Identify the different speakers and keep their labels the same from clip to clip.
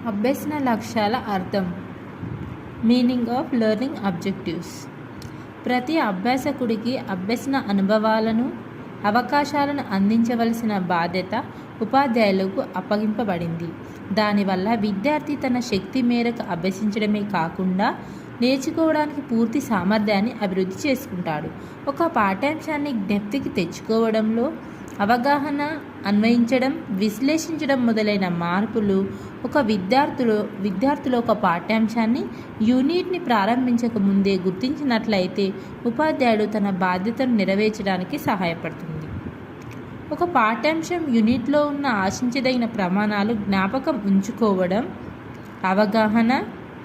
Speaker 1: అభ్యసన లక్ష్యాల అర్థం. Meaning of learning objectives. ప్రతి అభ్యాసకుడికి అభ్యసన అనుభవాలను, అవకాశాలను అందించవలసిన బాధ్యత ఉపాధ్యాయులకు అప్పగింపబడింది. దానివల్ల విద్యార్థి తన శక్తి మేరకు అభ్యసించడమే కాకుండా నేర్చుకోవడానికి పూర్తి సామర్థ్యాన్ని అభివృద్ధి చేసుకుంటాడు. ఒక పాఠ్యాంశాన్ని జ్ఞప్తికి తెచ్చుకోవడంలో అవగాహన, అన్వయించడం, విశ్లేషించడం మొదలైన మార్పులు ఒక విద్యార్థులు ఒక పాఠ్యాంశాన్ని, యూనిట్ని ప్రారంభించక ముందే గుర్తించినట్లయితే ఉపాధ్యాయుడు తన బాధ్యతను నెరవేర్చడానికి సహాయపడుతుంది. ఒక పాఠ్యాంశం యూనిట్లో ఉన్న ఆశించదగిన ప్రమాణాలు జ్ఞాపకం ఉంచుకోవడం, అవగాహన,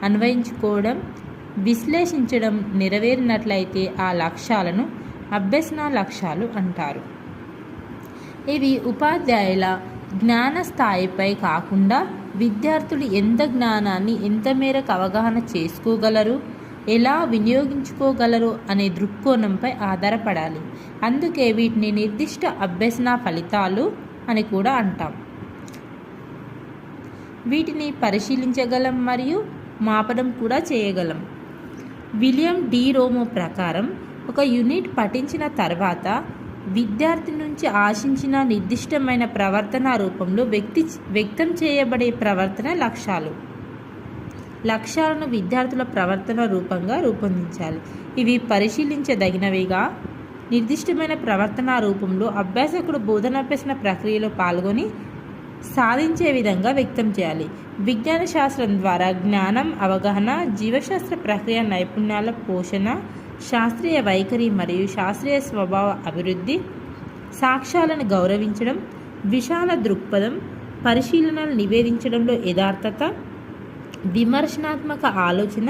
Speaker 1: అన్వయించుకోవడం, విశ్లేషించడం నెరవేరినట్లయితే ఆ లక్ష్యాలను అభ్యసన లక్ష్యాలు అంటారు. ఇవి ఉపాధ్యాయుల జ్ఞాన స్థాయిపై కాకుండా విద్యార్థులు ఎంత జ్ఞానాన్ని ఎంత మేరకు అవగాహన చేసుకోగలరు, ఎలా వినియోగించుకోగలరు అనే దృక్కోణంపై ఆధారపడాలి. అందుకే వీటిని నిర్దిష్ట అభ్యసన ఫలితాలు అని కూడా అంటాం. వీటిని పరిశీలించగలం మరియు మాపడం కూడా చేయగలం. విలియం డి రోమో ప్రకారం ఒక యూనిట్ పఠించిన తర్వాత విద్యార్థి నుంచి ఆశించిన నిర్దిష్టమైన ప్రవర్తన రూపంలో వ్యక్తం చేయబడే ప్రవర్తన లక్ష్యాలు. లక్ష్యాలను విద్యార్థుల ప్రవర్తన రూపంగా రూపొందించాలి. ఇవి పరిశీలించదగినవిగా, నిర్దిష్టమైన ప్రవర్తన రూపంలో అభ్యాసకుడు బోధనాభ్యసన ప్రక్రియలో పాల్గొని సాధించే విధంగా వ్యక్తం చేయాలి. విజ్ఞాన శాస్త్రం ద్వారా జ్ఞానం, అవగాహన, జీవశాస్త్ర ప్రక్రియ నైపుణ్యాల పోషణ, శాస్త్రీయ వైఖరి మరియు శాస్త్రీయ స్వభావ అభివృద్ధి, సాక్ష్యాలను గౌరవించడం, విశాల దృక్పథం, పరిశీలనలు నివేదించడంలో యథార్థత, విమర్శనాత్మక ఆలోచన,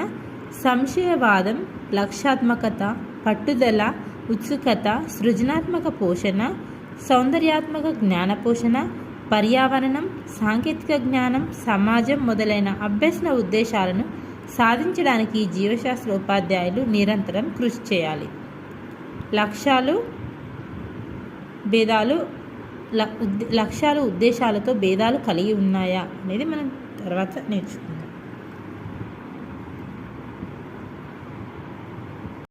Speaker 1: సంశయవాదం, లక్ష్యాత్మకత, పట్టుదల, ఉత్సుకత, సృజనాత్మక పోషణ, సౌందర్యాత్మక జ్ఞాన పోషణ, పర్యావరణం, సాంకేతిక జ్ఞానం, సమాజం మొదలైన అభ్యసన ఉద్దేశాలను సాధించడానికి జీవశాస్త్ర ఉపాధ్యాయులు నిరంతరం కృషి చేయాలి. లక్ష్యాలు ఉద్దేశాలతో భేదాలు కలిగి ఉన్నాయా అనేది మనం తర్వాత నేర్చుకుందాం.